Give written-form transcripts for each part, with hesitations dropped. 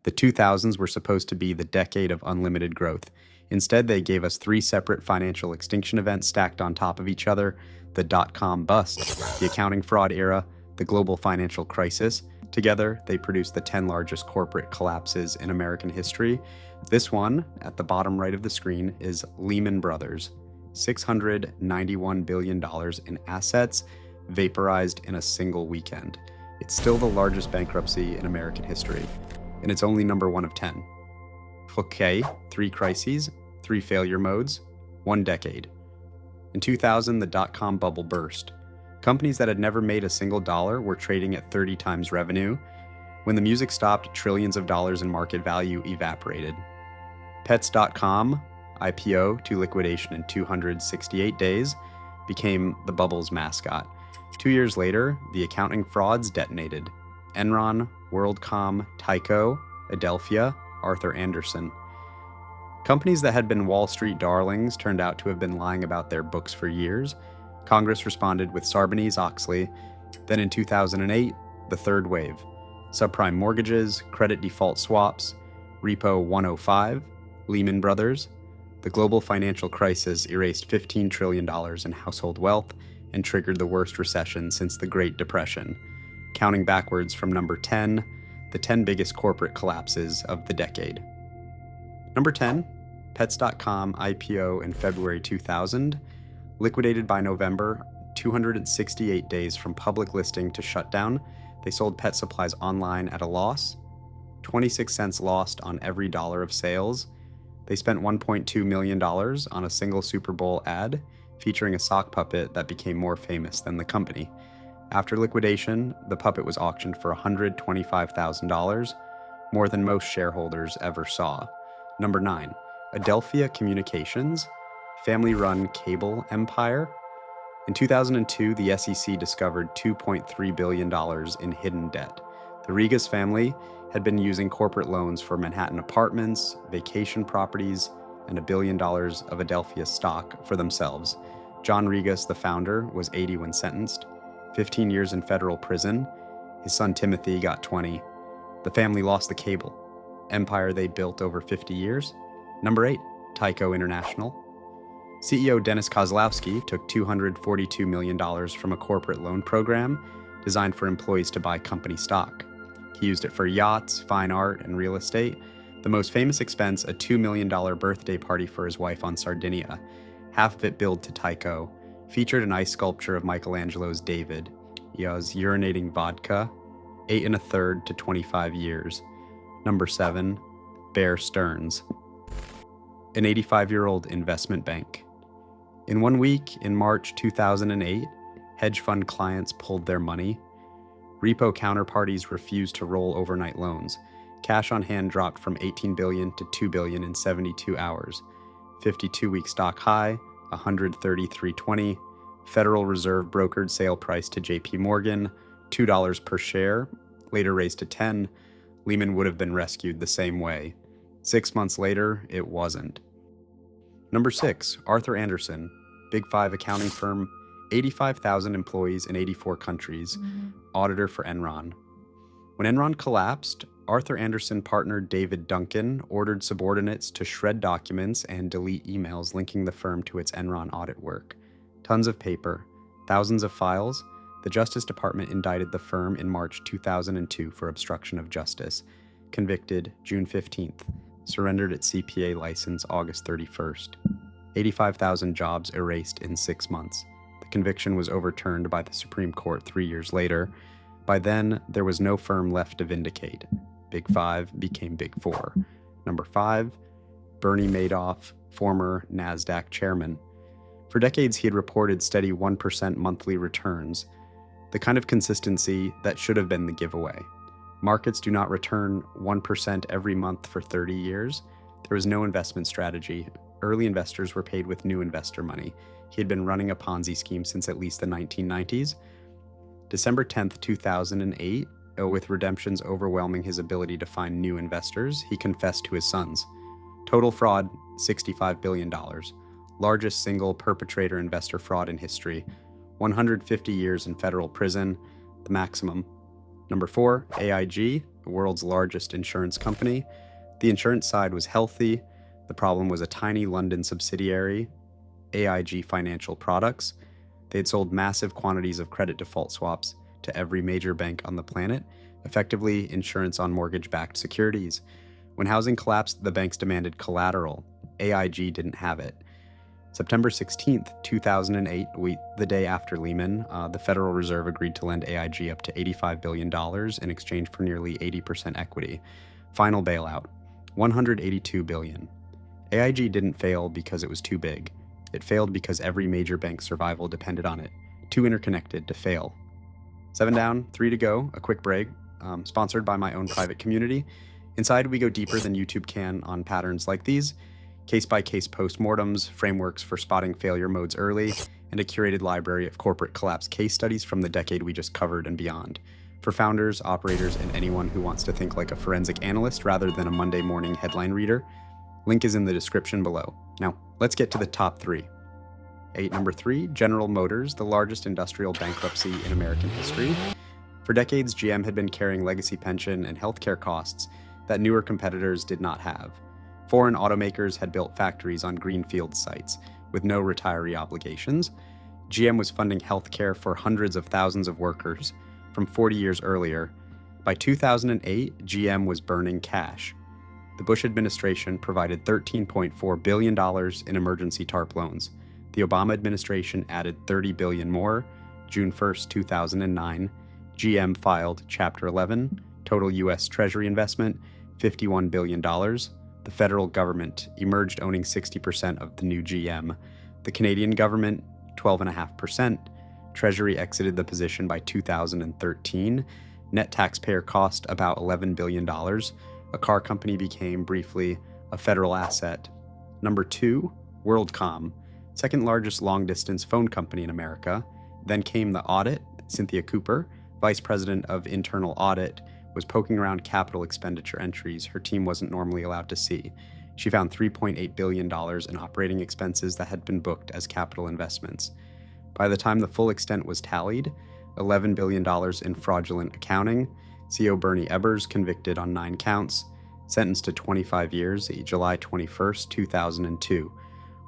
The 2000s were supposed to be the decade of unlimited growth. Instead, they gave us 3 separate financial extinction events stacked on top of each other: the dot-com bust, the accounting fraud era, the global financial crisis. Together, they produced the 10 largest corporate collapses in American history. This one, at the bottom right of the screen, is Lehman Brothers. $691 billion in assets vaporized in a single weekend. It's still the largest bankruptcy in American history, and it's only number 1 of 10. Okay, 3 crises, 3 failure modes, 1 decade. In 2000, the dot-com bubble burst. Companies that had never made a single dollar were trading at 30 times revenue. When the music stopped, trillions of dollars in market value evaporated. Pets.com, IPO to liquidation in 268 days, became the bubble's mascot. 2 years later, the accounting frauds detonated. Enron, WorldCom, Tyco, Adelphia, Arthur Andersen. Companies that had been Wall Street darlings turned out to have been lying about their books for years. Congress responded with Sarbanes-Oxley. Then in 2008, the third wave. Subprime mortgages, credit default swaps, Repo 105, Lehman Brothers. The global financial crisis erased $15 trillion in household wealth and triggered the worst recession since the Great Depression. Counting backwards from number 10, the 10 biggest corporate collapses of the decade. Number 10, Pets.com IPO in February 2000. Liquidated by November, 268 days from public listing to shutdown. They sold pet supplies online at a loss. 26 cents lost on every dollar of sales. They spent $1.2 million on a single Super Bowl ad featuring a sock puppet that became more famous than the company. After liquidation, the puppet was auctioned for $125,000, more than most shareholders ever saw. Number 9, Adelphia Communications, family-run cable empire. In 2002, the SEC discovered $2.3 billion in hidden debt. The Regas family had been using corporate loans for Manhattan apartments, vacation properties, and $1 billion of Adelphia stock for themselves. John Regas, the founder, was 80 when sentenced, 15 years in federal prison. His son Timothy got 20. The family lost the cable empire they built over 50 years. Number 8, Tyco International. CEO Dennis Kozlowski took $242 million from a corporate loan program designed for employees to buy company stock. He used it for yachts, fine art, and real estate. The most famous expense, a $2 million birthday party for his wife on Sardinia. Half of it billed to Tyco, featured an ice sculpture of Michelangelo's David. He was urinating vodka, 8 1/3 to 25 years. Number 7, Bear Stearns, an 85-year-old investment bank. In 1 week, in March 2008, hedge fund clients pulled their money. Repo counterparties refused to roll overnight loans. Cash on hand dropped from $18 billion to $2 billion in 72 hours. 52-week stock high, $133.20. Federal Reserve brokered sale price to JP Morgan, $2 per share, later raised to $10. Lehman would have been rescued the same way. 6 months later, it wasn't. Number 6, Arthur Andersen, Big 5 accounting firm, 85,000 employees in 84 countries, auditor for Enron. When Enron collapsed, Arthur Andersen partner David Duncan ordered subordinates to shred documents and delete emails linking the firm to its Enron audit work. Tons of paper, thousands of files. The Justice Department indicted the firm in March 2002 for obstruction of justice. Convicted June 15th. Surrendered its CPA license August 31st. 85,000 jobs erased in 6 months. The conviction was overturned by the Supreme Court 3 years later. By then, there was no firm left to vindicate. Big 5 became Big 4. Number 5, Bernie Madoff, former NASDAQ chairman. For decades, he had reported steady 1% monthly returns, the kind of consistency that should have been the giveaway. Markets do not return 1% every month for 30 years. There was no investment strategy. Early investors were paid with new investor money. He had been running a Ponzi scheme since at least the 1990s. December 10th, 2008, with redemptions overwhelming his ability to find new investors, he confessed to his sons. Total fraud, $65 billion. Largest single perpetrator investor fraud in history. 150 years in federal prison, the maximum. Number 4, AIG, the world's largest insurance company. The insurance side was healthy. The problem was a tiny London subsidiary, AIG Financial Products. They had sold massive quantities of credit default swaps to every major bank on the planet, effectively insurance on mortgage-backed securities. When housing collapsed, the banks demanded collateral. AIG didn't have it. September 16th, 2008, the day after Lehman, the Federal Reserve agreed to lend AIG up to $85 billion in exchange for nearly 80% equity. Final bailout, $182 billion. AIG didn't fail because it was too big. It failed because every major bank's survival depended on it. Too interconnected to fail. 7 down, 3 to go, a quick break, sponsored by my own private community. Inside, we go deeper than YouTube can on patterns like these. Case-by-case postmortems, frameworks for spotting failure modes early, and a curated library of corporate collapse case studies from the decade we just covered and beyond. For founders, operators, and anyone who wants to think like a forensic analyst rather than a Monday morning headline reader. Link is in the description below. Now, let's get to the top 3. Number 3, General Motors, the largest industrial bankruptcy in American history. For decades, GM had been carrying legacy pension and healthcare costs that newer competitors did not have. Foreign automakers had built factories on greenfield sites with no retiree obligations. GM was funding healthcare for hundreds of thousands of workers from 40 years earlier. By 2008, GM was burning cash. The Bush administration provided $13.4 billion in emergency TARP loans. The Obama administration added $30 billion more. June 1st, 2009, GM filed Chapter 11, total U.S. Treasury investment, $51 billion. The federal government emerged owning 60% of the new GM. The Canadian government, 12.5%. Treasury exited the position by 2013. Net taxpayer cost about $11 billion. A car company became, briefly, a federal asset. Number 2, WorldCom, second largest long-distance phone company in America. Then came the audit. Cynthia Cooper, vice president of internal audit, was poking around capital expenditure entries her team wasn't normally allowed to see. She found $3.8 billion in operating expenses that had been booked as capital investments. By the time the full extent was tallied, $11 billion in fraudulent accounting. CEO Bernie Ebbers convicted on 9 counts, sentenced to 25 years, July 21st, 2002.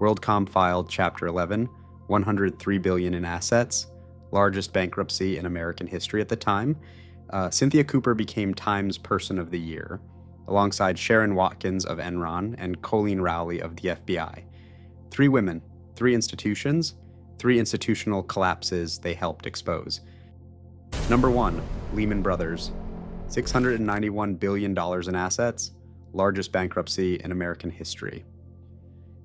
WorldCom filed Chapter 11, $103 billion in assets, largest bankruptcy in American history at the time. Cynthia Cooper became Time's Person of the Year, alongside Sharon Watkins of Enron and Colleen Rowley of the FBI. 3 women, 3 institutions, 3 institutional collapses they helped expose. Number 1, Lehman Brothers, $691 billion in assets, largest bankruptcy in American history.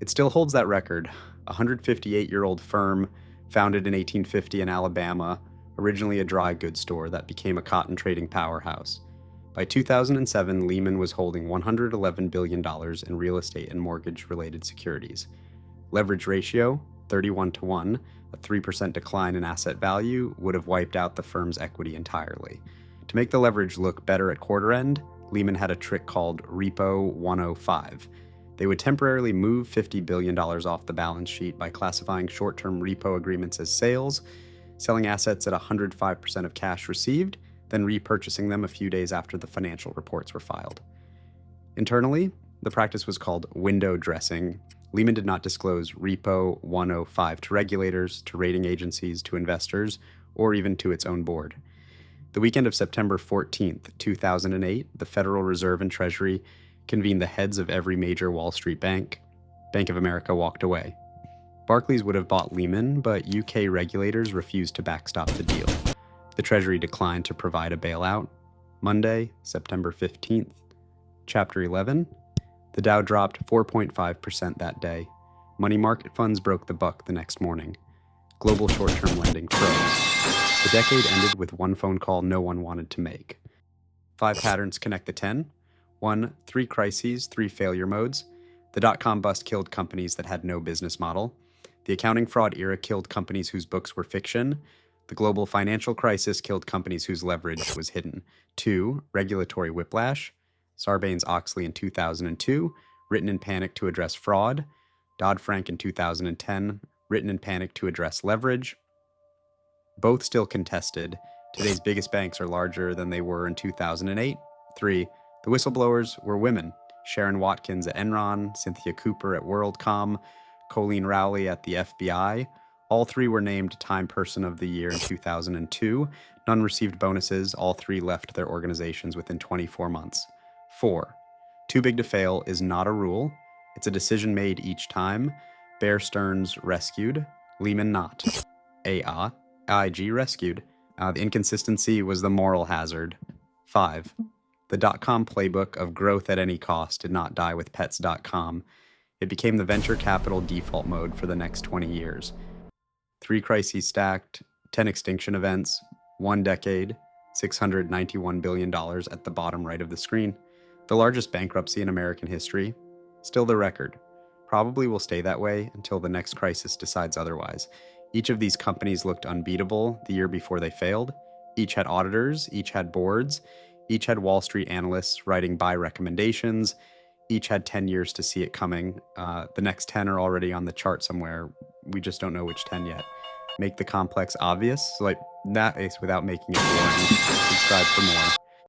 It still holds that record, a 158-year-old firm founded in 1850 in Alabama, originally a dry goods store that became a cotton trading powerhouse. By 2007, Lehman was holding $111 billion in real estate and mortgage-related securities. Leverage ratio, 31-1, a 3% decline in asset value would have wiped out the firm's equity entirely. To make the leverage look better at quarter end, Lehman had a trick called Repo 105. They would temporarily move $50 billion off the balance sheet by classifying short-term repo agreements as sales, selling assets at 105% of cash received, then repurchasing them a few days after the financial reports were filed. Internally, the practice was called window dressing. Lehman did not disclose Repo 105 to regulators, to rating agencies, to investors, or even to its own board. The weekend of September 14th, 2008, the Federal Reserve and Treasury convened the heads of every major Wall Street bank. Bank of America walked away. Barclays would have bought Lehman, but UK regulators refused to backstop the deal. The Treasury declined to provide a bailout. Monday, September 15th, Chapter 11. The Dow dropped 4.5% that day. Money market funds broke the buck the next morning. Global short-term lending froze. The decade ended with one phone call no one wanted to make. 5 patterns connect the 10. 1, 3 crises, 3 failure modes. The dot-com bust killed companies that had no business model. The accounting fraud era killed companies whose books were fiction. The global financial crisis killed companies whose leverage was hidden. 2, regulatory whiplash. Sarbanes-Oxley in 2002, written in panic to address fraud. Dodd-Frank in 2010, written in panic to address leverage. Both still contested. Today's biggest banks are larger than they were in 2008. 3. The whistleblowers were women. Sharon Watkins at Enron, Cynthia Cooper at WorldCom, Colleen Rowley at the FBI. All 3 were named Time Person of the Year in 2002. None received bonuses. All 3 left their organizations within 24 months. 4. Too big to fail is not a rule. It's a decision made each time. Bear Stearns rescued. Lehman not. AIG rescued. The inconsistency was the moral hazard. 5. The dot-com playbook of growth at any cost did not die with pets.com. It became the venture capital default mode for the next 20 years. 3 crises stacked, 10 extinction events, 1 decade, $691 billion at the bottom right of the screen. The largest bankruptcy in American history. Still the record. Probably will stay that way until the next crisis decides otherwise. Each of these companies looked unbeatable the year before they failed. Each had auditors, each had boards, each had Wall Street analysts writing buy recommendations. Each had 10 years to see it coming. The next 10 are already on the chart somewhere. We just don't know which 10 yet. Make the complex obvious, like that is without making it boring. Subscribe for more.